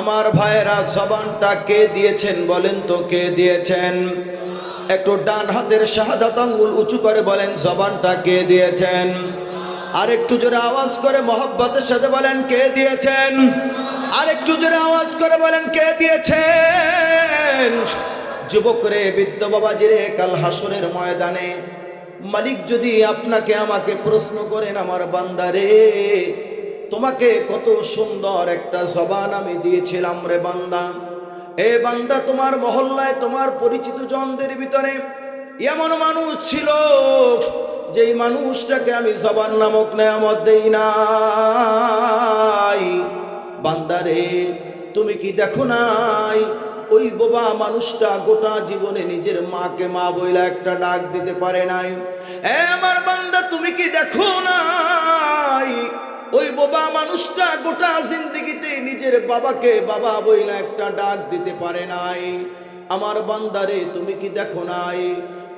আমার ভাইয়েরা, জবানটা কে দিয়েছেন বলেন তো? কে দিয়েছেন? একটু ডান হাতের শাহাদাত আঙ্গুল উঁচু করে বলেন, জবানটা কে দিয়েছেন? আর একটু জোরে আওয়াজ করে মহব্বতের সাথে বলেন, কে দিয়েছেন? আর একটু জোরে আওয়াজ করে বলেন, কে দিয়েছেন? যুবক রে, বৃদ্ধ বাবাজি রে, কাল হাসরের ময়দানে মালিক যদি আপনাকে আমাকে প্রশ্ন করেন, আমার বান্দারে, তোমাকে কত সুন্দর একটা জবান আমি দিয়েছিলাম রে বান্দা। এ বান্দা, তোমার মহল্লায় তোমার পরিচিত জনদের ভিতরে এমন মানুষ ছিল যেই মানুষটাকে আমি জবান নামক নেয়ামত দেই নাই। বান্দারে, তুমি কি দেখো নাই ওই বোবা মানুষটা গোটা জীবনে নিজের মাকে মা বইলা একটা ডাক দিতে পারে নাই? এ আমার বান্দা, তুমি কি দেখো নাই ওই বোবা মানুষটা গোটা জিন্দেগিতে নিজের বাবাকে বাবা বইলা একটা ডাক দিতে পারে নাই? আমার বান্দারে, তুমি কি দেখো নাই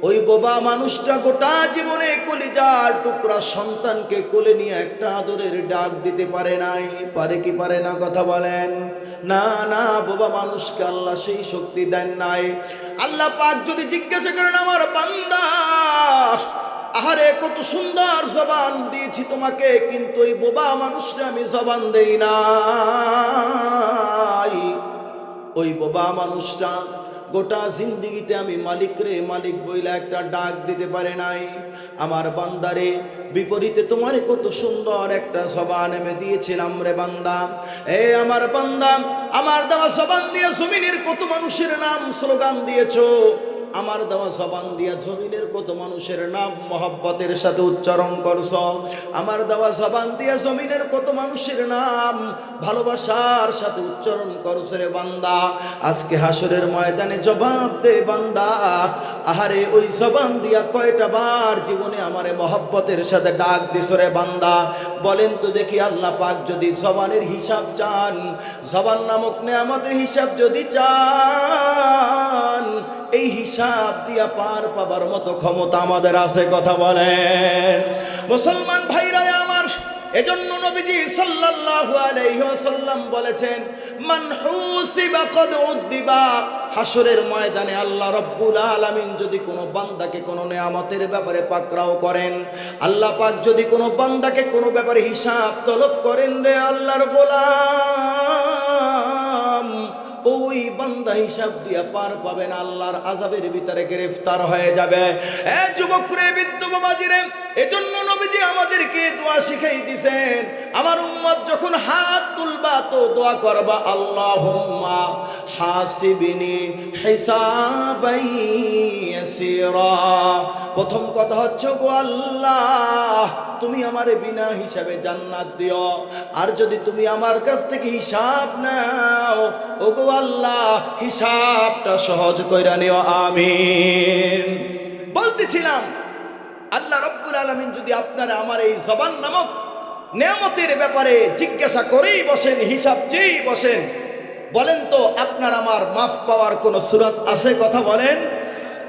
ওই বোবা মানুষটা গোটা জীবনে কলিজার টুকরা সন্তানকে কোলে নিয়ে একটা আদরের ডাক দিতে পারে নাই? পারে কি পারে না? কথা বলেন। না না, বোবা মানুষকে আল্লাহ সেই শক্তি দেন নাই। আল্লাহ পাক যদি জিজ্ঞাসা করেন, আমার বান্দা, আহারে কত সুন্দর জবান দিয়েছি তোমাকে, কিন্তু ওই বোবা মানুষটা আমি জবান দেই নাই। ওই বোবা মানুষটা গোটা জিন্দিগিতে আমি মালিক রে মালিক বইলা একটা ডাক দিতে পারে নাই। আমার বান্দারে, বিপরীতে তোমারে কত সুন্দর একটা জবান আমি দিয়েছিলাম রে বান্দা। এ আমার বান্দা, আমার দেওয়া জবান দিয়ে জমিনের কত মানুষের নাম স্লোগান দিয়েছো। আমার দেওয়া জবান দিয়া জমিনের কত মানুষের নাম মহব্বতের সাথে উচ্চারণ করছ। আমার দেওয়া জবান দিয়া জমিনের কত মানুষের নাম ভালোবাসার সাথে উচ্চারণ করছ রে বান্দা। আজকে হাসরের ময়দানে জবাব দে বান্দা, আহারে ওই জবান দিয়া কয়টা বার জীবনে আমারে মহব্বতের সাথে ডাক দিছ রে বান্দা? বলেন তো দেখি, আল্লাহ পাক যদি জবানের হিসাব চান, জবান নামক নেয়ামতের হিসাব যদি চান, এই হিসাব দিয়া পার পাবার মতো ক্ষমতা আমাদের আছে? কথা বলেন। মুসলমান ভাইরা আমার, এজন্য নবীজি সাল্লাল্লাহু আলাইহি ওয়াসাল্লাম বলেছেন, মান হুসিবা কদ উদ্দিবা। হাসরের ময়দানে আল্লাহ রাব্বুল আলামিন যদি কোনো বান্দাকে কোনো নেয়ামতের ব্যাপারে পাকড়াও করেন, আল্লাহ পাক যদি কোনো বান্দাকে কোনো ব্যাপারে হিসাব তলব করেন, রে আল্লাহর গোলাম, ওই বান্দা হিসাব দিয়া পার পাবেন, আল্লাহর আযাবের ভিতরে গ্রেফতার হয়ে যাবে। এ যুবক রে, বৃদ্ধ বাবাজি রে, এজন্য নবীজি আমাদেরকে দোয়া শিখাই দিয়েছেন, আমার উম্মত যখন হাত তুলবা তো দোয়া করবা, আল্লাহুম্মা হাসিবনি হিসাবাই ইয়াসিরা। প্রথম কথা হচ্ছে, গো আল্লাহ, তুমি আমারে বিনা হিসাবে জান্নাত দিও। আর যদি তুমি আমার কাছ থেকে হিসাব নাও, ও গো আল্লাহ, হিসাবটা সহজ কইরা নিও। আমিন। বলতেছিলাম, আল্লাহ রাব্বুল আলামিন যদি আপনারা আমার এই জবান নামক নেয়ামতের ব্যাপারে জিজ্ঞাসা করেই বসেন, হিসাব চেয়েই বসেন, বলেন তো আপনার আমার মাফ পাওয়ার কোন সূরত আছে? কথা বলেন।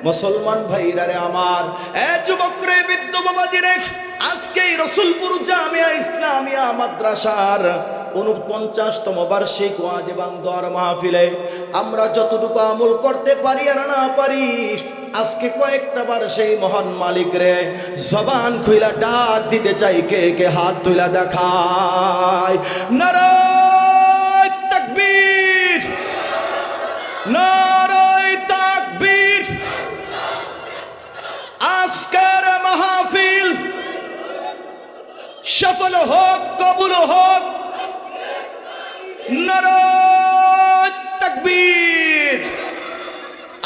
মুসলমান ভাইরা রে আমার, এ যুবক রে, বৃদ্ধ বাবাজি রে, আজকে রসুলপুর জামিয়া ইসলামিয়া মাদ্রাসার ৪৯তম বার্ষিক ওয়াজ এবং দোয়ার মাহফিলে আমরা যতটুকু আমল করতে পারি আর না পারি, আজকে কয়েকটা বার সেই মহান মালিক রে জবান খুইলা ডাক দিতে চাই। কে কে হাত তুইলা দেখায়? নারায়ে তাকবীর, নারায়ে তাকবীর। আজকের মাহফিল সফল হোক, কবুল হোক। নারায়ে তাকবীর।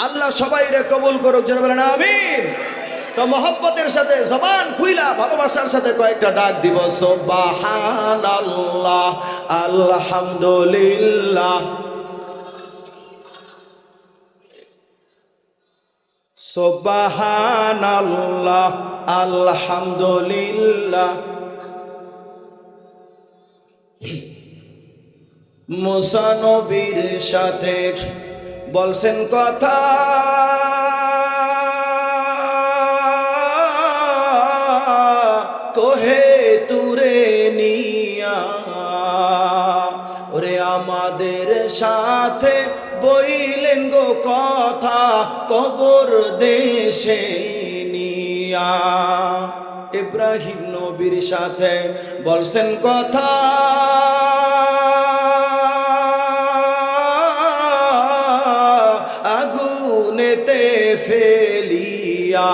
আল্লাহ সবাই রে কবুল করুক, যেন বলেন আমিন। তো মহব্বতের সাথে জবান খুইলা ভালোবাসার সাথে কয়েকটা ডাক দিব। সুবহানাল্লাহ, আলহামদুলিল্লাহ, সুবহানাল্লাহ, আলহামদুলিল্লাহ। মুসা নবীর সাথে বলছেন কথা, কোহে তুরে নিয়া, ওরে আমাদের সাথে বইলেন গো কথা কবর দেশে নিয়া। ইব্রাহিম নবীর সাথে বলছেন কথা, আগুনেতে ফেলিয়া।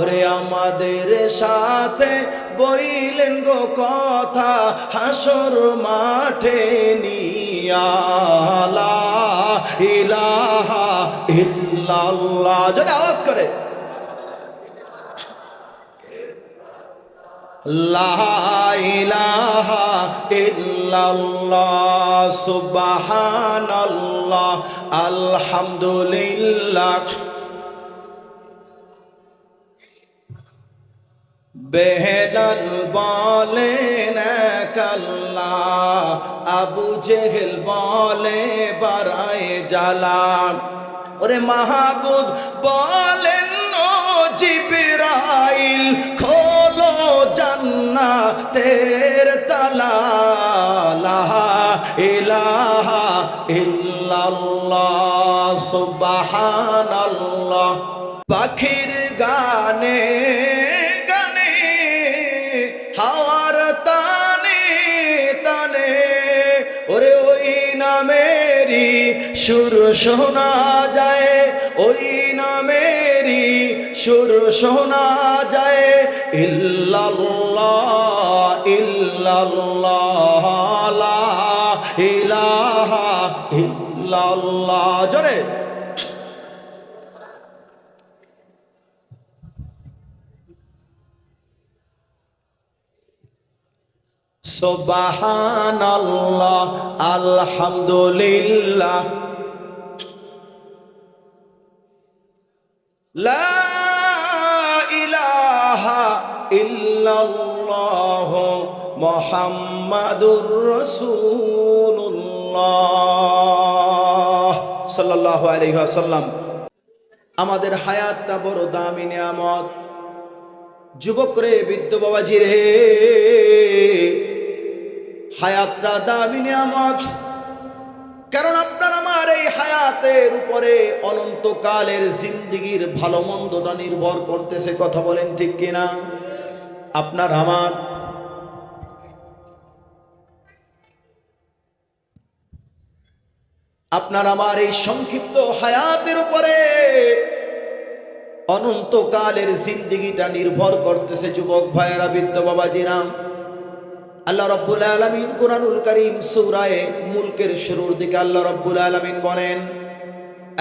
রে আমাদের সাথে বইলেন গো কথা হাসর মাঠে নিয়া। লা ইলাহা ইল্লাল্লাহ, যদি আওয়াজ করে লা ইলাহা ইল্লাল্লাহ সুবহানাল্লাহ আলহামদুলিল্লাহ। বেলাল বলেন কাল্লা, আবু জেহেল বলে বারায়ে জালা। ওরে মাহবুব বলেন ও জিবরাইল খোলো জান্নাতের তালা। লা ইলাহা ইল্লাল্লাহ সুবহানাল্লাহ। পাখির গানে হাওয়ার তানে তানে ওরে ওই নামেরই সুর শোনা যায়, ওই নামেরই সুর শোনা যায়। ইল্লাল্লাহ ইল্লাল্লাহ লা ইলাহা ইল্লাল্লাহ। জোরে সুবহানাল্লাহ আলহামদুলিল্লাহ লা ইলাহা ইল্লাল্লাহ মুহাম্মাদুর রাসূলুল্লাহ সাল্লাল্লাহু আলাইহি ওয়াসাল্লাম। আমাদের হায়াতটা বড় দামি নিয়ামত। যুবক রে, বৃদ্ধ বাবাজি রে, হায়াতটা দামি নিয়ামত। কারণ আপনার আমার এই হায়াতের উপরে অনন্তকালের জিন্দেগির ভালো মন্দটা নির্ভর করতেছে। কথা বলেন ঠিক কিনা? আপনার আমার এই সংক্ষিপ্ত হায়াতের উপরে অনন্তকালের জিন্দেগিটা নির্ভর করতেছে। যুবক ভাইয়েরা, বৃদ্ধ বাবাজিরা, আল্লাহ রাব্বুল আলামিন কুরআনুল কারীম সূরা মুলকের শুরুর দিকে আল্লাহ রাব্বুল আলামিন বলেন,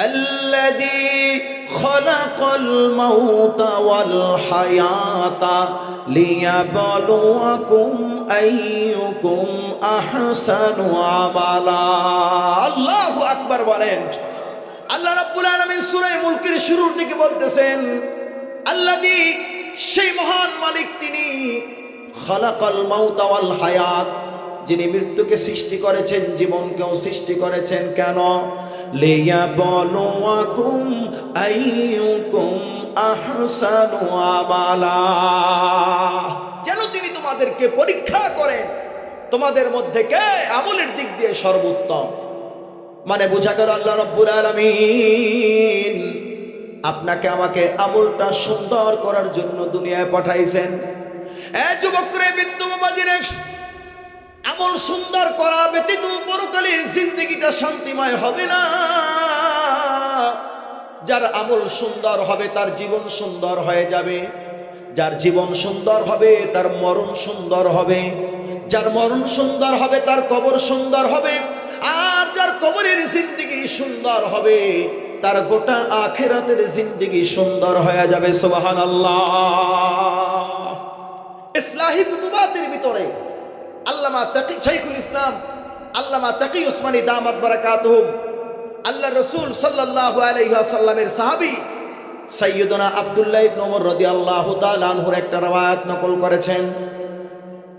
আল্লাযী খালাকাল মাউতা ওয়াল হায়াতা লিয়াবলুয়াকুম আইয়ুকুম আহসানু আমালা। আল্লাহু আকবার বলেন। আল্লাহ রাব্বুল আলামিন সূরা মুলকের শুরুর দিকে বলতেছেন, আল্লাযী, সেই মহান মালিক তিনি, খালাকাল মাউতা ওয়াল হায়াত, যিনি মৃত্যুকে সৃষ্টি করেছেন, জীবনকেও সৃষ্টি করেছেন। কেন? লিয়াবলুয়াকুম আইয়ুকুম আহসানু আমালা, যেন তিনি তোমাদেরকে পরীক্ষা করেন তোমাদের মধ্যে কে আমলের দিক দিয়ে সর্বোত্তম। মানে বোঝা গেল আল্লাহ রাব্বুল আলামিন আপনাকে আমাকে আমলটা সুন্দর করার জন্য দুনিয়ায় পাঠাইছেন। যুবক রে, বৃদ্ধ বাবাজিরে, আমল সুন্দর করা ব্যতীত পরকালের জিন্দেগিটা শান্তিময় হবে না। যার আমল সুন্দর হবে তার জীবন সুন্দর হয়ে যাবে, যার জীবন সুন্দর হবে তার মরণ সুন্দর হবে, যার মরণ সুন্দর হবে তার কবর সুন্দর হবে, আর যার কবরের জিন্দেগি সুন্দর হবে তার গোটা আখিরাতের জিন্দেগি সুন্দর হয়ে যাবে। সুবহানাল্লাহ। ইসলাহি কুতুবাতের ভিতরে আল্লামা তাকি শাইখুল ইসলাম আল্লামা তাকি উসমানী দামাত বারাকাতুহু আল্লাহ রাসূল সাল্লাল্লাহু আলাইহি ওয়াসাল্লামের সাহাবী সাইয়্যিদুনা আব্দুল্লাহ ইবনে ওমর রাদিয়াল্লাহু তাআলা আনহুর একটা রওয়ায়াত নকল করেছেন।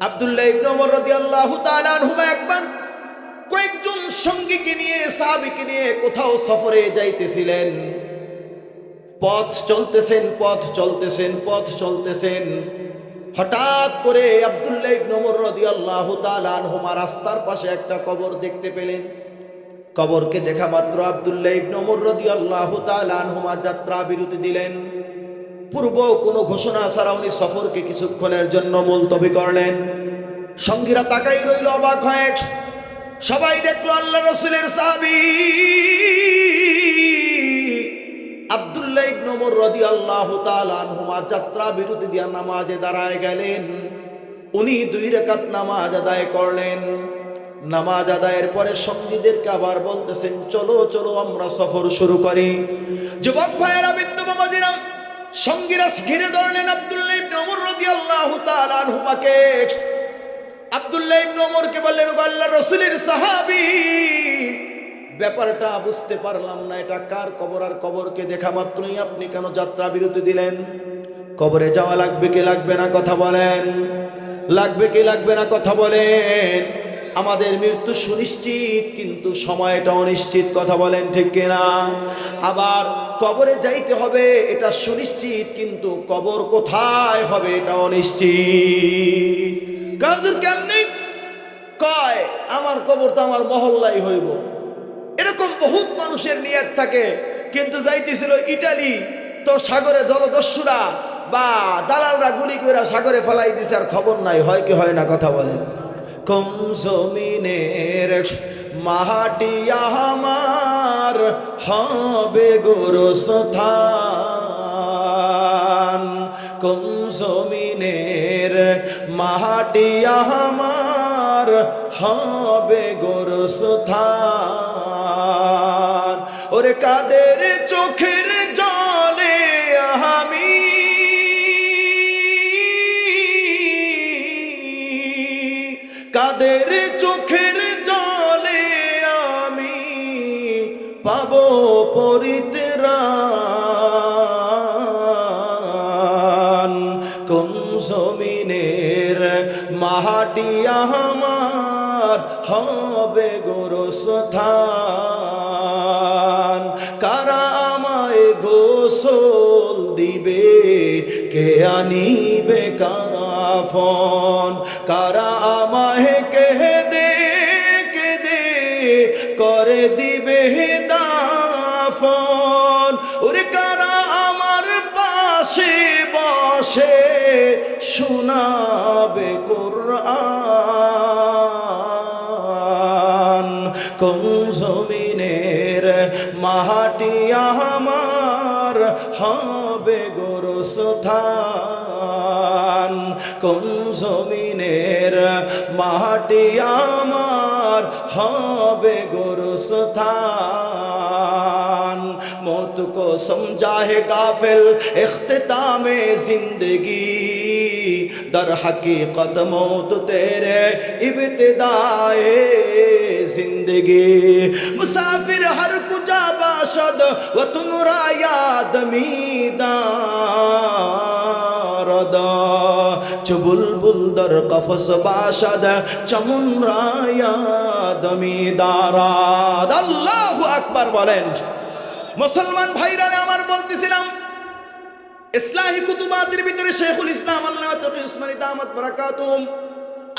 আব্দুল্লাহ ইবনে ওমর রাদিয়াল্লাহু তাআলা আনহুমা একবার কয়েকজন সঙ্গীকে নিয়ে, সাহাবীকে নিয়ে কোথাও সফরে যাইতেছিলেন। পথ চলতেছেন। হঠাৎ করে আব্দুল্লাহ ইবনে ওমর রাদিয়াল্লাহু তাআলা আনহুমা রাস্তার পাশে একটা কবর দেখতে পেলেন। কবরকে দেখা মাত্র আব্দুল্লাহ ইবনে ওমর রাদিয়াল্লাহু তাআলা আনহুমা যাত্রা বিরতি দিলেন। পূর্ব কোনো ঘোষণা ছাড়া উনি সফরকে কিছুক্ষণের জন্য মুলতবি করলেন। সঙ্গীরা তাকাই রইল অবাক হয়ে। সবাই দেখলো আল্লাহ রাসূলের সাহাবী আব্দুল্লাহ ইবনে ওমর রাদিয়াল্লাহু তাআলা আনহুমা যাত্রা বিরতি দিয়া নামাজে দাঁড়ায় গেলেন। উনি 2 রাকাত নামাজ আদায় করলেন। নামাজ আদায়ের পরে সঙ্গীদেরকে আবার বলতেছেন, চলো চলো আমরা সফর শুরু করি। যুবক ভাইয়েরা, বৃদ্ধ বাবাজিরা, সঙ্গীরা ঘিরে ধরলেন আব্দুল্লাহ ইবনে ওমর রাদিয়াল্লাহু তাআলা আনহুমাকে। আব্দুল্লাহ ইবনে ওমরকে বললেন, ও আল্লাহর রাসূলের সাহাবী, ব্যাপারটা বুঝতে পারলাম না, এটা কার কবর? আর কবরকে দেখা মাত্রই আপনি কেন যাত্রা বিরতি দিলেন? কবরে যাওয়া লাগবে কি লাগবে না কথা বলেন? লাগবে কি লাগবে না কথা বলেন? আমাদের মৃত্যু সুনিশ্চিত, কিন্তু সময়টা অনিশ্চিত, কথা বলেন ঠিক কিনা? আবার কবরে যাইতে হবে এটা সুনিশ্চিত, কিন্তু কবর কোথায় হবে এটা অনিশ্চিত। কাদের কেমনি কয় আমার কবর তো আমার মহল্লাই হইব, এরকম বহুত মানুষের নিয়ত থাকে, কিন্তু যাইতেছিল ইটালি, তো সাগরে জলদস্যুরা বা দালালরা গুলি করে সাগরে ফেলাই দিছে, আর খবর নাই। হয় কি হয় না কথা বলেন? কোন জমিনের মাটি আমার হবে গোরস্থান, কোন জমিনের মাটি আমার হবে গোরস্থান। ওরে কাদের চোখের জলে আমি কাদের চোখের জলে আমি পাবো পরিত্রাণ, কোন জমিনের মাটি আমার হবে গোরস্থান। কারা আমায় গোসল দিবে, কে আনিবে কাফন? কারা আমায় কেঁদে কেঁদে করে দিবে দাফন? ওরে কারা আমার পাশে বসে শোনাবে কোরআন? কোন জমিনের মাটি আমার হবে গোরস্থান, কোন জমিনের মাটি আমার হবে গোরস্থান। मौत को समझा है गाफिल इख्तितामे जिंदगी, दर हकीकत मौत तेरे इब्तिदाए जिंदगी। मुसाफिर हर कुजा बाशद वतन राया दमीदारदा, चुबुलबुल दर कफस बाशद चमुन राया दमीदाराद। अल्लाहु আকবার বলেন। মুসলমান ভাইরা আমার বলতেছিলাম, ইসলাহি কুতুবাতের ভিতরে শেখুল ইসলাম আল্লামা তকি উসমানী দামাত বারাকাতুহুম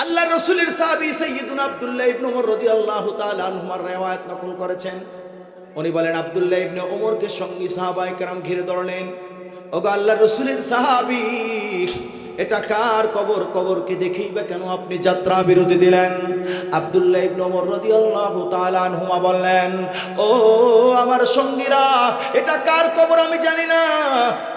আল্লাহর রাসূলের সাহাবী সাইয়্যিদুনা আব্দুল্লাহ ইবনে ওমর রাদিয়াল্লাহু তাআলা আনহুমার riwayat নকল করেছেন। উনি বলেন, আব্দুল্লাহ ইবনে ওমরকে সঙ্গী সাহাবায়ে কেরাম ঘিরে ধরলেন, ওগো আল্লাহর রাসূলের সাহাবী, এটা কার কবর? কবরকে দেখিবে কেন আপনি যাত্রা বিরতি দিলেন? আব্দুল্লাহ ইবনে ওমর রাদিয়াল্লাহু তাআলা আনহুমা বললেন, ও আমার সঙ্গীরা, এটা কার কবর আমি জানি না,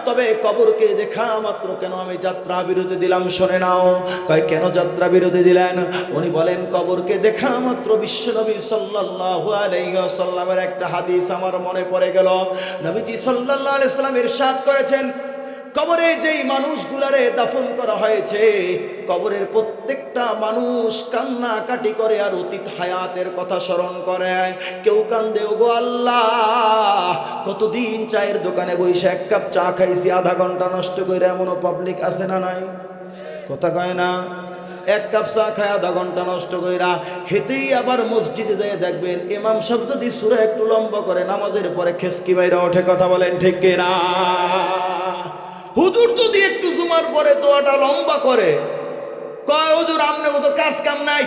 তবে কবরকে দেখা মাত্র কেন আমি যাত্রা বিরতি দিলাম শুনে নাও। কয় কেন যাত্রা বিরতি দিলেন? উনি বলেন, কবরকে দেখা মাত্র বিশ্বনবী সাল্লাল্লাহু আলাইহি ওয়াসাল্লামের একটা হাদিস আমার মনে পড়ে গেল। নবীজি সাল্লাল্লাহু আলাইহি ওয়াসাল্লাম ইরশাদ করেছেন, কবরে যেই মানুষগুলারে দাফন করা হয়েছে, কবরের প্রত্যেকটা মানুষ কান্নাকাটি করে আর অতীত হায়াতের কথা স্মরণ করে। কেউ কান্দে, ওগো আল্লাহ, কতদিন চায়ের দোকানে বসে 1 কাপ চা খাইছি, আধা ঘন্টা নষ্ট করে, এমনও পাবলিক আছে না নাই? কথা কয় না? 1 কাপ চা খায় আধা ঘন্টা নষ্ট কইরা হেতেই আবার মসজিদে যায় দেখবেন ইমাম সাহেব যদি সূরা একটু লম্বা করে নামাজের পরে খেসকি বাইরা ওঠে। কথা বলেন ঠিক কিনা? হুজুর যদি একটু জুমার পরে দোয়াটা লম্বা করে, কয় হুজুর আমনে তো কাজ কাম নাই,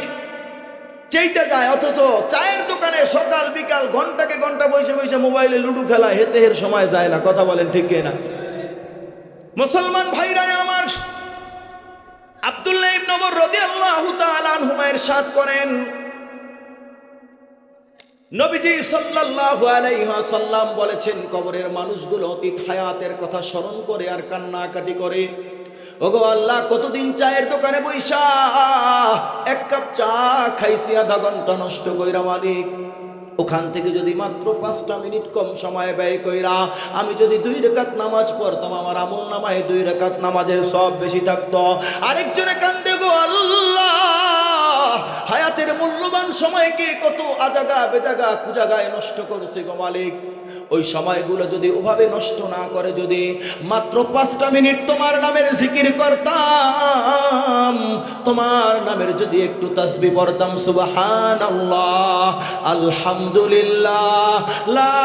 চাইতে যায়, অথচ চায়ের দোকানে সকাল বিকাল বেড়াল ঘন্টাকে ঘন্টা বসে বসে মোবাইলে লুডু খেলা, হেতে এর সময় যায় না। কথা বলেন ঠিক না? মুসলমান ভাইরা আমার, আব্দুল্লাহ ইবনে ওমর রাদিয়াল্লাহু তাআলা আনহুমা ইরশাদ করেন, নবীজি সাল্লাল্লাহু আলাইহি ওয়াসাল্লাম বলেছেন, কবরের মানুষগুলো অতীত হায়াতের কথা স্মরণ করে আর কান্নাকাটি করে। ওগো আল্লাহ, কতদিন চায়ের দোকানে বইসা এক কাপ চা খাইছি, আধা ঘন্টা নষ্ট কইরা মালিক, ওখান থেকে যদি মাত্র 5টা মিনিট কম সময় ব্যয় কইরা আমি যদি 2 রাকাত নামাজ পড়তাম, আমার আমল নামায় 2 রাকাত নামাজের সব বেশি থাকতো। আরেকজনে কান্দে, গো আল্লাহ, হায়াতের মূল্যবান সময়কে কত আজাগা বেজাগা কুজাগায় নষ্ট করছে গো মালিক। ওই সময়গুলো যদি ওভাবে নষ্ট না করে যদি মাত্র 5টা মিনিট তোমার নামের জিকির করতাম, তোমার নামের যদি একটু তাসবিহ পড়তাম, সুবহানাল্লাহ, আলহামদুলিল্লাহ, লা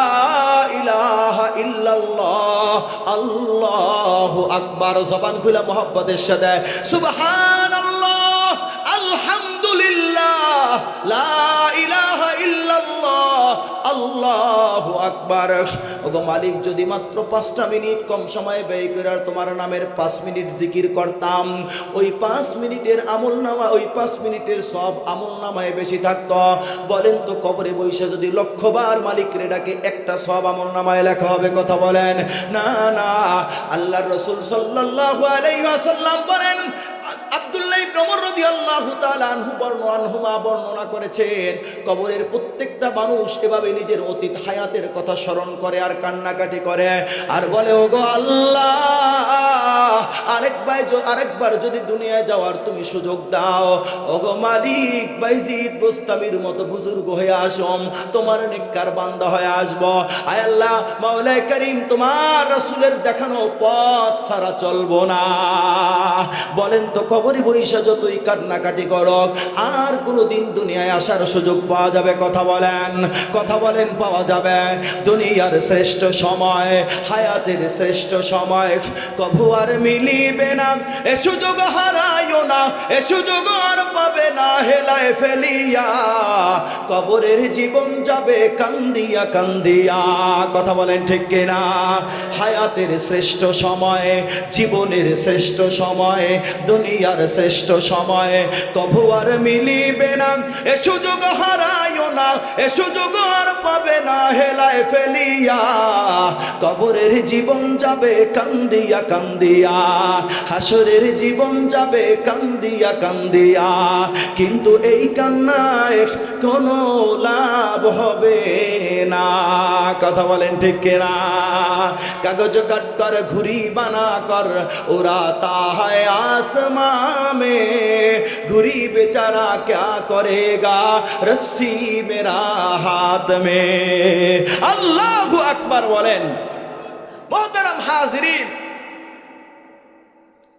ইলাহা ইল্লাল্লাহ, আল্লাহু আকবার, জবান খুলে মুহাব্বতের সাথে সুবহানাল্লাহ, আলহামদুলিল্লাহ, লা ইলাহা ইল্লাল্লাহ, আল্লাহু আকবার। ওগো মালিক, যদি মাত্র 5টা মিনিট কম সময় ব্যয় করে তোমার নামের 5 মিনিট জিকির করতাম, ওই 5 মিনিটের আমল নামা, ওই 5 মিনিটের সব আমল নামায় বেশি থাকতো। বলেন তো, কবরে বৈশা যদি 1,00,000 বার মালিক রে ডাকে, একটা সব আমল নামায় লেখা হবে? কথা বলেন না না। আল্লাহর রাসূল সাল্লাল্লাহু আলাইহি ওয়াসাল্লাম বলেন, আব্দুল্লাহ ইবনে ওমর রাদিয়াল্লাহু তাআলা আনহুমা বর্ণনা করেছেন, কবরের প্রত্যেকটা মানুষ এভাবে নিজের অতীত হায়াতের কথা স্মরণ করে আর কান্নাকাটি করে আর বলে, ওগো আল্লাহ, আরেকবার যদি দুনিয়ায় যাওয়ার তুমি সুযোগ দাও, ওগো মালিক, বাইজিদ বোস্তামির মতো বুজুর্গ হয়ে আসম, তোমার নেককার বান্দা হয়ে আসব। আয় আল্লাহ, মাওলায়ে কারীম, তোমার রাসূলের দেখানো পথ ছাড়া চলবো না। বলেন তো, কবরে বৈশা যতই কান্নাকাটি করো, আর কোনোদিন দুনিয়ায় আসার সুযোগ পাওয়া যাবে? কথা বলেন, পাওয়া যাবে? দুনিয়ার শ্রেষ্ঠ সময়, হায়াতের শ্রেষ্ঠ সময় কভু আর মিলিবে না। এ সুযোগ হারাইও না, এ সুযোগ আর পাবে না হেলায় ফেলিয়া, কবরের জীবন যাবে কান্দিয়া কান্দিয়া। কথা বলেন ঠিক কিনা? হায়াতের শ্রেষ্ঠ সময়, জীবনের শ্রেষ্ঠ সময়, দুনিয়ার শ্রেষ্ঠ সময় কভু আর মিলিবে না। এ সুযোগ হারাইও না, এ সুযোগ আর পাবে না হেলায় ফেলিয়া, কবরের জীবন যাবে কান্দিয়া কান্দিয়া, হাসরের জীবন যাবে কান্দিয়া কান্দিয়া। কিন্তু এই কান্নায় কোনো লাভ হবে না। কথা বলেন ঠিক কিনা? কাগজ কাট কর, ঘুরি বানা কর, उड़ाता है आसमां में, घुरी बेचारा क्या करेगा, रस्सी मेरा हाथ में। अल्लाहु আকবার বলেন। মুহতারাম হাজিরিন,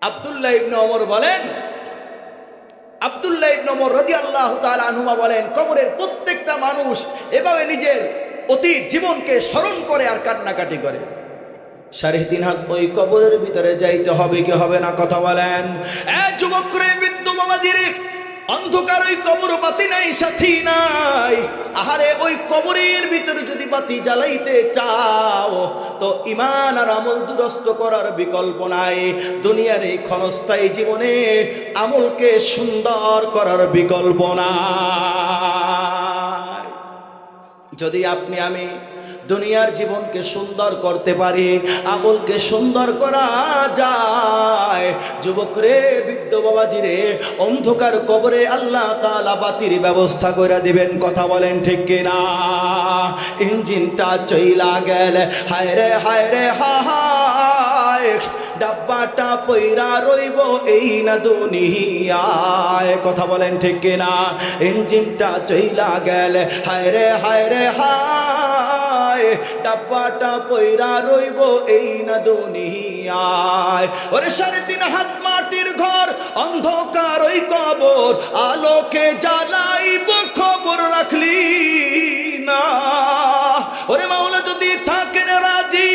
আব্দুল্লাহ ইবনে ওমর বলেন, আব্দুল্লাহ ইবনে ওমর রাদিয়াল্লাহু তাআলা আনহুমা বলেন, কবরের প্রত্যেকটা মানুষ এভাবে নিজের অতীত জীবনকে স্মরণ করে আর কান্নাকাটি করে। 3.5 হাত ওই কবরের ভিতরে যাইতে হবে কি হবে না? কথা বলেন। যুবক রে, বৃদ্ধ বাবাজিরে, অন্ধকার ওই কবর, বাতি নাই, সাথী নাই। আহারে, ওই কবরের ভিতরে যদি বাতি জ্বালাইতে চাও তো ঈমান আর আমল দুরস্ত করার বিকল্প নাই। দুনিয়ার এই ক্ষণস্থায়ী জীবনে আমলকে সুন্দর করার বিকল্প নাই। যদি আপনি আমি দুনিয়ার জীবনকে সুন্দর করতে পারি, আমলকে সুন্দর করা যায়, যুবক রে, বৃদ্ধ বাবাজি রে, অন্ধকার কবরে আল্লাহ তাআলা বাতির ব্যবস্থা করে দিবেন। কথা বলেন ঠিক কিনা? ইঞ্জিনটা চইলা গেলে হায় রে হায়, ডাব্বাটা পইরা রইব এই না দুনিয়ায়। কথা বলেন ঠিক কিনা? ইঞ্জিনটা চইলা গেলে হায় রে হায়, ডাব্বাটা পইরা রইব এই না দুনিয়ায়। ওরে 3.5 হাত মাটির ঘর, অন্ধকার ওই কবর, আলোকে জ্বালাইব খবর রাখলি না। ওরে মাওলা যদি থাকেন রাজি,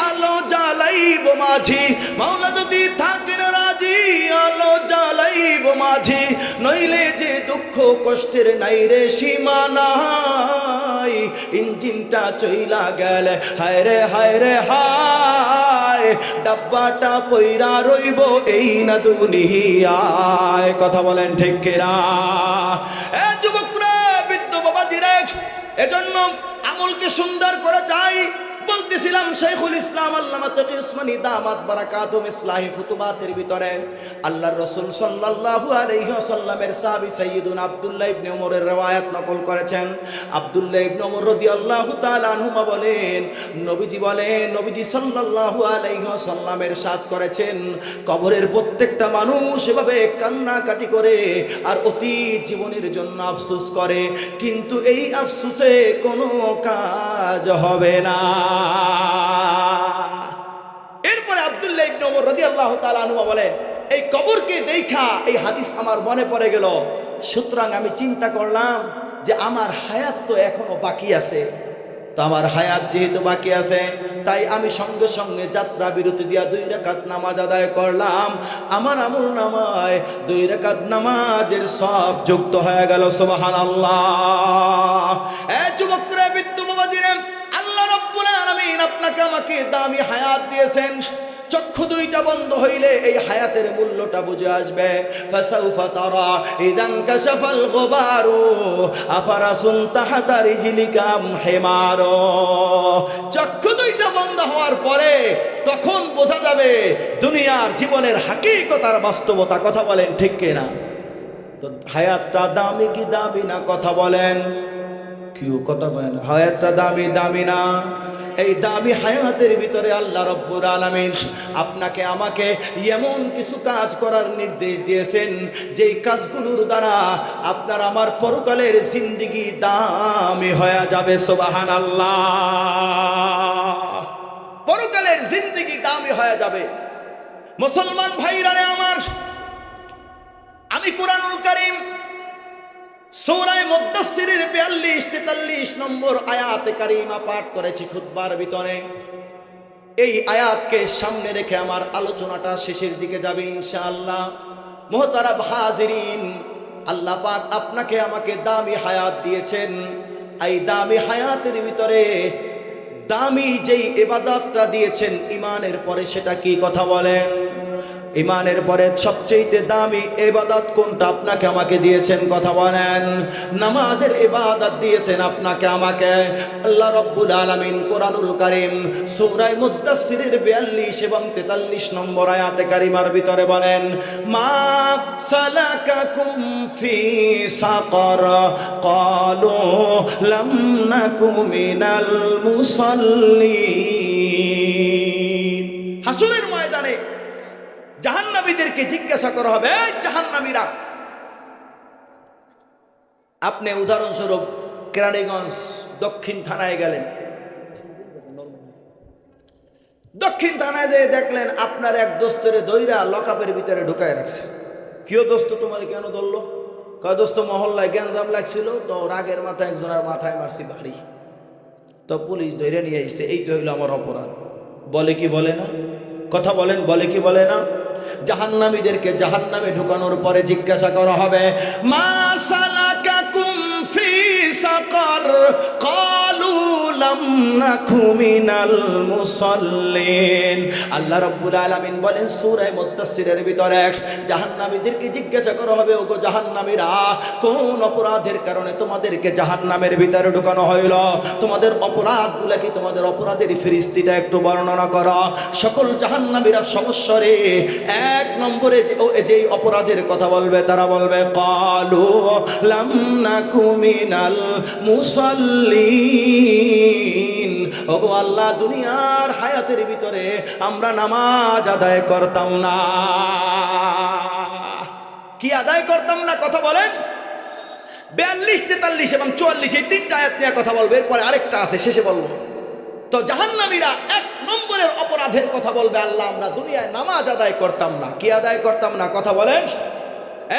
আলো জ্বালাইব মাঝি, মাওলা যদি থাকেন রাজি, আলো জ্বালাই রইব মাঝি, নইলে যে দুঃখ কষ্টের নাই রে সীমা নাই। ইঞ্জিনটা চইলা গেলে হায় রে হায় রে হায়, ডাব্বাটা পইরা রইব এই না দুনিয়ায়। কথা বলেন ঠিক কিনা? এ যুবকরা, বৃদ্ধ বাবাজিরা, এজন্য আমলকে সুন্দর করে চাই। বলতেছিলাম শাইখুল ইসলাম আল্লামা তাকি উসমানী দামাত বারাকাতুহুম ইসলাহি খুতুবাতের ভিতরে আল্লাহর রাসূল সাল্লাল্লাহু আলাইহি ওয়াসাল্লামের সাহাবী সাইয়্যিদুনা আব্দুল্লাহ ইবনে ওমরের riwayat নকল করেছেন। আব্দুল্লাহ ইবনে ওমর রাদিয়াল্লাহু তাআলা আনহুমা বলেন, নবীজি সাল্লাল্লাহু আলাইহি ওয়াসাল্লামের সাথ করেছেন, কবরের প্রত্যেকটা মানুষ এভাবে কান্নাকাটি করে আর অতীত জীবনের জন্য আফসোস করে, কিন্তু এই আফসোসে কোনো কাজ হবে না। এরপরে আব্দুল্লাহ ইবনে ওমর রাদিয়াল্লাহু তাআলা আনহু বলেন, এই কবরকে দেখা এই হাদিস আমার মনে পড়ে গেল। সুতরাং আমি চিন্তা করলাম যে আমার হায়াত তো এখনো বাকি আছে, তো আমার হায়াত যেহেতু বাকি আছে, তাই আমি সঙ্গে সঙ্গে যাত্রা বিরতি দিয়া 2 রাকাত নামাজ আদায় করলাম। আমার আমল নামায় 2 রাকাত নামাজের সব যুক্ত হয়ে গেল। সুবহানাল্লাহ। এ যুবকরা, বৃদ্ধ বাবাজিরা, আল্লাহ রাব্বুল আলামিন আপনাকে আমাকে দামি হায়াত দিয়েছেন। চক্ষু দুইটা বন্ধ হইলে এই হায়াতের মূল্যটা বুঝে আসবে। ফাসাউফা তারা ইদান কাশাফাল গুবারু আফারাসুন তাহাতা রিজলিকাম হিমারু। চক্ষু দুইটা বন্ধ হওয়ার পরে তখন বোঝা যাবে দুনিয়ার জীবনের হাকিকতার বাস্তবতা। কথা বলেন ঠিক কিনা? তো হায়াতটা দামি কি দামি না? কথা বলেন। কেউ কথা বলেন, হায়াতটা দামি না? এই দামি হায়াতের ভিতরে আল্লাহ রাব্বুল আলামিন আপনাকে আমাকে এমন কিছু কাজ করার নির্দেশ দিয়েছেন, যেই কাজগুলোর দ্বারা আপনার আমার পরকালের জিন্দেগি দামি হয়ে যাবে। সুবহানাল্লাহ। পরকালের জিন্দেগি দামি হয়ে যাবে। মুসলমান ভাইরা রে আমার, আমি কুরআনুল কারীম সূরা মুদ্দাসসিরের 42-43 নম্বর আয়াতে কারিমা পাঠ করেছি খুতবার ভিতরে। এই আয়াতকে সামনে রেখে আমার আলোচনাটা শেষের দিকে যাবে ইনশাআল্লাহ। মুহতারাম হাজিরিন, আল্লাহ পাক আপনাকে আমাকে দামি হায়াত দিয়েছেন। এই দামি হায়াতের ভিতরে দামি যেই ইবাদতটা দিয়েছেন ঈমানের পরে, সেটা কি? কথা বলেন। ঈমানের পরে সবচেয়ে দামি ইবাদত কোনটা আপনাকে আমাকে দিয়েছেন? কথা বলেন। নামাজের ইবাদত দিয়েছেন আপনাকে আমাকে আল্লাহ রাব্বুল আলামিন কোরআনুল কারীম সূরা মুদ্দাসসিরের 42 এবং 43 নম্বর আয়াতে কারিমার ভিতরে বলেন, মা সালাকাকুম ফি সাকার ক্বালু লাম নাকু মিনাল মুসাল্লিন। হাসরের ময়দানে জাহান্নামীদেরকে জিজ্ঞাসা করা হবে, জাহান্নামীরা, আপনি উদাহরণস্বরূপ কেরানীগঞ্জ দক্ষিণ থানায় গেলেন, দক্ষিণ থানায় যেয়ে দেখলেন আপনার এক দোস্তরে দইরা লকআপের ভিতরে ঢুকায় রাখছে। কেউ দোস্ত তোমার কেন ধরলো? কয় দোস্ত মহল্লায় গ্যাঞ্জাম লাগছিল, তো রাগের মাথায় একজনের মাথায় মারছি বাড়ি, তো পুলিশ ধরে নিয়ে এসেছে। এইটা হইলো আমার অপরাধ। বলে কি বলে না? কথা বলেন, বলে কি বলে না? জাহান্নামীদেরকে জাহান্নামে ঢুকানোর পরে জিজ্ঞাসা করা হবে, মা সালাকাকুম ফি সাকার ক্বালু লাম নাকু মিনাল মুসাল্লিন। আল্লাহ রাব্বুল আলামিন বলেন সূরা মুদ্দাসসিরের ভিতরে জাহান্নামীদেরকে জিজ্ঞাসা করা হবে, ওগো জাহান্নামীরা, কোন অপরাধের কারণে তোমাদেরকে জাহান্নামের ভিতরে ঢুকানো হইল? তোমাদের অপরাধগুলো কি? তোমাদের অপরাধের ফিরিস্তিটা একটু বর্ণনা করো। সকল জাহান্নামীরা সমস্বরে এক নম্বরে যেই অপরাধের কথা বলবে, তারা বলবে ক্বালু লাম নাকু মিনাল মুসাল্লিন। ওগো আল্লাহ, দুনিয়ার হায়াতের ভিতরে আমরা নামাজ আদায় করতাম না। কি আদায় করতাম না? কথা বলেন। 42, 43 এবং 44 এই 3টা আয়াত নিয়ে কথা বলবে, এরপরে আরেকটা আছে শেষে বলবো। তো জাহান্নামীরা এক নম্বরের অপরাধের কথা বলবে, আল্লাহ আমরা দুনিয়ায় নামাজ আদায় করতাম না। কি আদায় করতাম না? কথা বলেন।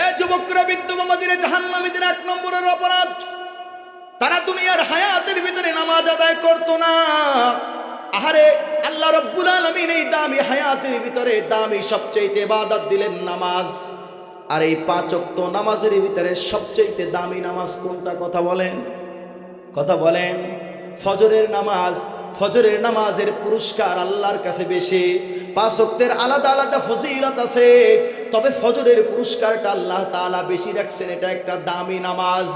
এ যুবকরা, বিদ্যমানদের জাহান্নামীদের 1 নম্বরের অপরাধ, তারা দুনিয়ার হায়াতের ভিতরে নামাজ আদায় করতো না। আহারে, আল্লাহ রাব্বুল আলামিন এই দামি হায়াতের ভিতরে দামি সবচেয়ে ইবাদত দিলেন নামাজ। আর এই 5 ওয়াক্ত নামাজের ভিতরে সবচেয়ে দামি নামাজ কোনটা? কথা বলেন, কথা বলেন। ফজরের নামাজ। ফজরের নামাজের পুরস্কার আল্লাহর কাছে বেশি। 5 ওয়াক্তের আলাদা আলাদা ফজিলত আছে, তবে ফজরের পুরস্কারটা আল্লাহ তাআলা বেশি রাখছেন। এটা একটা দামি নামাজ।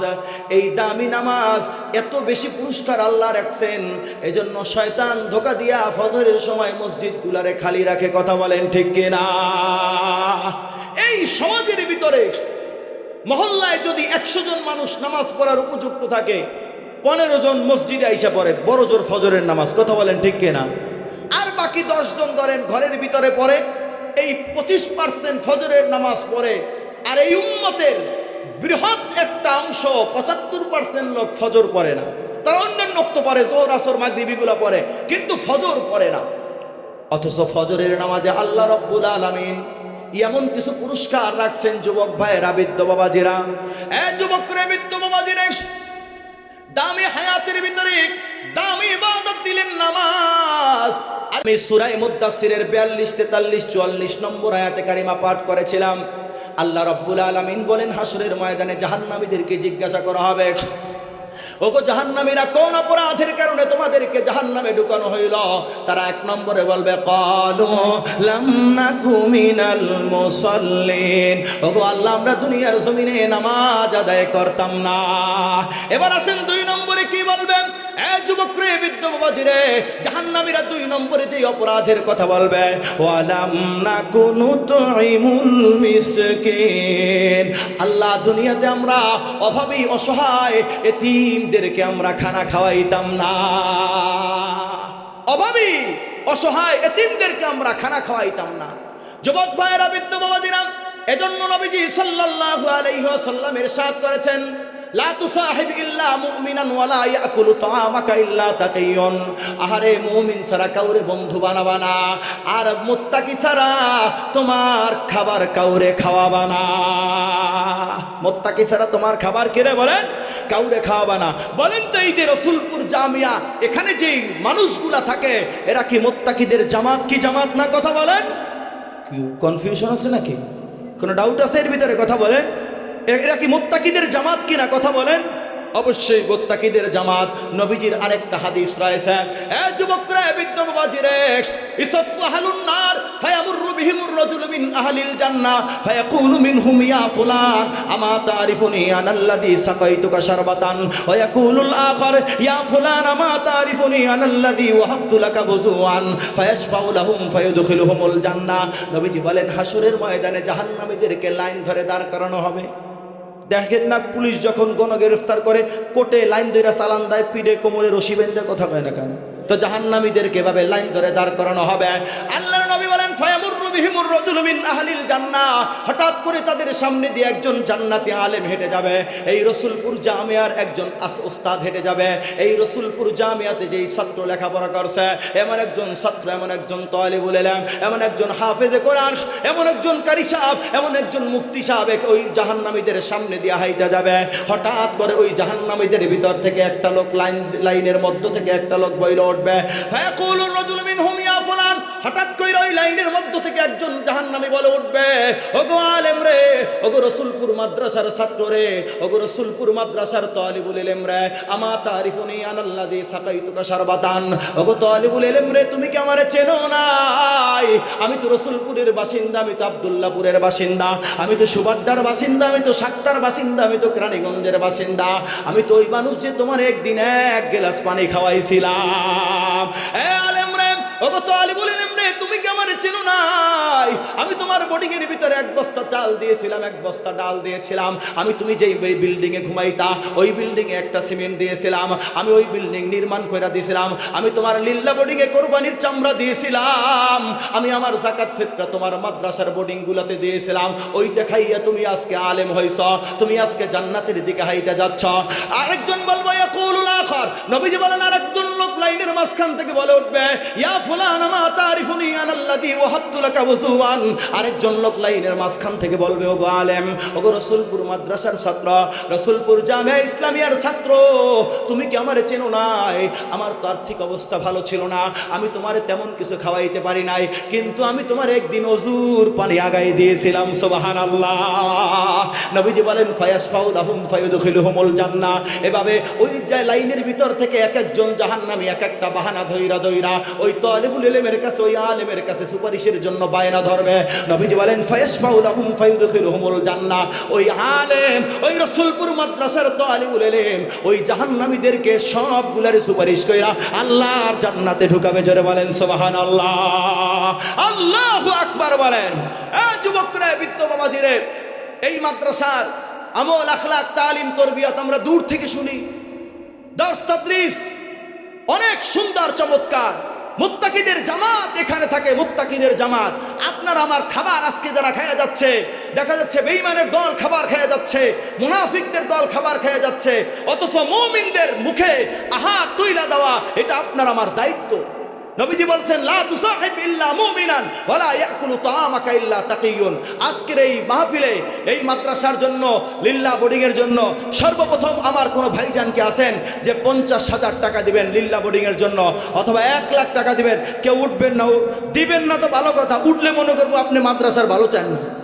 এই দামি নামাজ এত বেশি পুরস্কার আল্লাহ রাখছেন, এজন্য শয়তান ধোঁকা দিয়া ফজরের সময় মসজিদগুলারে খালি রাখে। কথা বলেন ঠিক কিনা? এই সমাজের ভিতরে মহল্লায় যদি 100 জন মানুষ নামাজ পড়ার উপযুক্ত থাকে, 15 জন মসজিদে আইসা পড়ে বড় জোর ফজরের নামাজ। কথা বলেন ঠিক কিনা? আর বাকি 10 জন ধরেন ঘরের ভিতরে পড়ে, এই 25% ফজরের নামাজ পড়ে। আর এই উম্মতের বৃহৎ একটা অংশ 75% লোক ফজর পড়ে না। তারা অন্যান্য ওয়াক্ত পড়ে, জোহর আসর মাগরিব এগুলো পড়ে, কিন্তু ফজর পড়ে না। অথচ ফজরের নামাজে আল্লাহ রাব্বুল আলামিন এমন কিছু পুরস্কার রাখছেন। যুবক ভাইয়েরা, বৃদ্ধ বাবাজিরা, যুবকরা, বৃদ্ধ বাবাজিরা, দামি হায়াতের ভিতরে দামি ইবাদত দিলেন নামাজ। আমি সূরা মুদ্দাসসিরের 42, 43, 44 নম্বর আয়াতে কারিমা পাঠ করেছিলাম। আল্লাহ রাব্বুল আলামিন বলেন, হাসরের ময়দানে জাহান্নামীদেরকে জিজ্ঞাসা করা হবে, ওগো জাহান্নামীরা, কোন অপরাধের কারণে তোমাদেরকে জাহান্নামে ঢুকানো হইল? তারা 1 নম্বরে বলবে, ক্বালু লাম নাকু মিনাল মুসাল্লিন। ওগো আল্লাহ, আমরা দুনিয়ার জমিনে নামাজ আদায় করতাম না। এবার আসেন 2 নম্বরে কি বলবেন? যুবকরে, বৃদ্ধ বাবাজিরে, জাহান্নামীরা 2 নম্বরে যে অপরাধের কথা বলবে, ওয়ালাম নাকু নুতঈমুল মিসকিন। আল্লাহ, দুনিয়াতে আমরা অভাবী, অসহায় এতিমদেরকে আমরা খানা খাওয়াইতাম না। অভাবী, অসহায় এতিমদেরকে আমরা খানা খাওয়াইতাম না। যুবক ভাইয়েরা, বৃদ্ধ বাবাজিরা, এজন্য নবীজি সাল্লাল্লাহু আলাইহি ওয়াসাল্লাম ইরশাদ করেছেন, লা তুসাহিব ইল্লা মুমিনান ওয়ালা ইয়াকুলু তাআমাকা ইল্লা তাকিয়ুন। আহারে, মুমিন ছাড়া কাউরে বন্ধু বানাবা না, আর মুত্তাকি ছাড়া তোমার খাবার কাউরে খাওয়াবা না। মুত্তাকি ছাড়া তোমার খাবার কিরে বলেন? কাউরে খাওয়াবা না। বলেন তো, এই যে রসুলপুর জামিয়া, এখানে যে মানুষগুলা থাকে, এরা কি মুত্তাকিদের জামাত কি জামাত না? কথা বলেন। কি কনফিউশন আছে নাকি? কোনো ডাউট আছে এর ভিতরে? কথা বলেন। এরা কি মুত্তাকিদের জামাত কিনা? কথা বলেন। অবশ্যই মুত্তাকিদের জামাত। নবীজির আরেকটা হাদিস রয়েছে, যুবকরা, বৃদ্ধ বাবাজিরে, ইসাফু আহলুন নার ফায়ামুরু বিহিমুর রাজুলু মিন আহলিল জান্নাহ ফায়াকুলু মিনহুম ইয়া ফুলান আমা তারিফুনি আনাল্লাযী সাকাইতুকা শারবাতান ওয়া ইয়াকুলুল আখার ইয়া ফুলান আমা তারিফুনি আনাল্লাযী ওয়াহাবতু লাকা বুজুআন ফায়াশফাউ লাহুম ফায়াদখিলুহুমুল জান্নাহ। নবীজি বলেন, হাসরের ময়দানে জাহান্নামীদেরকে লাইন ধরে দাঁড় করানো হবে। দেখেন না, পুলিশ যখন গণগ্রেফতার করে, কোর্টে লাইন ধরে চালান দেয়, পিঠে কোমরে রশি বেঁধে, কথা কয় না কেন? তো জাহান্নামীদেরকে এভাবে লাইন ধরে দাঁড় করানো হবে। আল্লাহর নবী বলেন, ফায়ামুরু বিহিমুর রাজুলু মিন আহলিল জান্নাহ। হঠাৎ করে তাদের সামনে দিয়ে একজন জান্নাতি আলেম হেঁটে যাবে। এই রসুলপুর জামিয়ার একজন ওস্তাদ হেঁটে যাবে। এই রসুলপুর জামিয়াতে যেই ছাত্র লেখাপড়া করছে, এমন একজন ছাত্র, এমন একজন তালিবুল ইলম, এমন একজন হাফেজে কোরআন, এমন একজন কারি সাহেব, এমন একজন মুফতি সাহেব ওই জাহান্নামীদের সামনে দিয়ে হাইটা যাবে। হঠাৎ করে ওই জাহান্নামীদের ভিতর থেকে একটা লোক, লাইনের মধ্য থেকে একটা লোক বইল উঠবে। ফায়াকুলুর রাজুলু মিনহুম ইয়া ফুলান। হঠাৎ করে ওই লাইনের মধ্য থেকে একজন জাহান্নামী বলে উঠবে, ওগো আলেম রে, ওগো রসুলপুর মাদ্রাসার ছাত্র রে, ওগো রসুলপুর মাদ্রাসার তালিবুল ইলম রে, আমা তারিফুনি আনাল্লাযী সাকাইতুকা শারবাতান। ওগো তালিবুল ইলম রে, তুমি কি আমারে চেনো নাই? আমি তো রসুলপুরের বাসিন্দা, আমি তো আব্দুল্লাহপুরের বাসিন্দা, আমি তো সুবাড্ডার বাসিন্দা, আমি তো সাক্তার বাসিন্দা, আমি তো কেরানীগঞ্জের বাসিন্দা, আমি তো ওই মানুষ যে তোমার একদিন 1 গ্লাস পানি খাওয়াইছিলাম। আলেম রে, ওগো তালিবুল ইলম রে, তুমি কি আমারে চেনো নাই? আমি তোমার বোর্ডিং এর ভিতরে 1 বস্তা চাল দিয়েছিলাম, 1 বস্তা ডাল দিয়েছিলাম। আমি তুমি যেই বিল্ডিং এ ঘুমাইতা, ওই বিল্ডিং এ একটা সিমেন্ট দিয়েছিলাম, আমি ওই বিল্ডিং নির্মাণ করে দিয়েছিলাম। আমি তোমার লিল্লা বোর্ডিং এ কোরবানির চামড়া দিয়েছিলাম। আমি আমার যাকাত ফিতরা তোমার মাদ্রাসার বোর্ডিং গুলাতে দিয়েছিলাম। ওইটা খাইয়া তুমি আজকে আলেম হইছ, তুমি আজকে জান্নাতের দিকে হাইটা যাচ্ছ। আরেকজন বলবো ইয়াকুলুল আখার। নবীজি বলেন, আরেকজন লোক লাইনের মাঝখান থেকে বলে উঠবে, ইয়া ফুলান মা তারিফুনি আনাল্লাযী ওয়াহাবতু লাকা ওযুয়ান। আরেকজন লোক লাইনের মাঝখান থেকে বলবে, ওগো আলেম, ওগো রসুলপুর মাদ্রাসার ছাত্র, রসুলপুর জামিয়া ইসলামিয়ার ছাত্র, তুমি কি আমারে চেনো নাই? আমার তো আর্থিক অবস্থা ভালো ছিল না, আমি তোমারে তেমন কিছু খাওয়াইতে পারি নাই, কিন্তু আমি তোমার একদিন অজুর পানি আগাই দিয়েছিলাম। সুবহানাল্লাহ। নবীজি বলেন, ফায়াশফাউ লাহুম ফায়ুদখিলুহুমুল জান্নাহ। এভাবে ওই যায় লাইনের ভিতর থেকে এক একজন জাহান্নামী এক একটা বাহানা ধইরা ধইরা ওই তালিবুল ইলমের কাছে, ওই আলেমের কাছে সুপারিশের জন্য বায়না ধরবে। নবীজি বলেন, ফায়াশফাউ লাহুম ফায়ুদখিলুহুমুল জান্নাহ। ওই আলেম, ওই রসুলপুর মাদ্রাসার তালিবুল ইলম ওই জাহান্নামীদেরকে সবগুলার সুপারিশ কইরা আল্লাহর জান্নাতে ঢুকাবে। জোরে বলেন সুবহানাল্লাহ। আল্লাহু আকবার বলেন। এই যুবকরা, বৃদ্ধ বাবাজিরে, এই মাদ্রাসার আমল, আখলাক, তালিম, তরবিয়ত আমরা দূর থেকে শুনি, দর্স তাদরিস অনেক সুন্দর, চমৎকার। মুত্তাকিদের জামাত এখানে থাকে, মুত্তাকিদের জামাত। আপনার আমার খাবার আজকে যারা খাওয়া যাচ্ছে, দেখা যাচ্ছে বেঈমানের দল খাবার খেয়ে যাচ্ছে, মুনাফিকদের দল খাবার খেয়ে যাচ্ছে, অথচ মুমিনদের মুখে আহার তুইলা দেওয়া এটা আপনার আমার দায়িত্ব। নবীজি বলছেন, লা তুসাহিব ইল্লা মুমিনান ওয়ালা ইয়াকুলু তাআমাকা ইল্লা তাকিয়ুন। আজকের এই মাহফিলে, এই মাদ্রাসার জন্য, লিল্লাহ বোর্ডিং এর জন্য সর্বপ্রথম আমার কোনো ভাইজান কি আছেন যে 50,000 টাকা দিবেন লিল্লাহ বোর্ডিং এর জন্য, অথবা 1 লাখ টাকা দিবেন? কেউ উঠবেন না? দিবেন না তো ভালো কথা, উঠলে মনে করবো আপনি মাদ্রাসার ভালো চান না।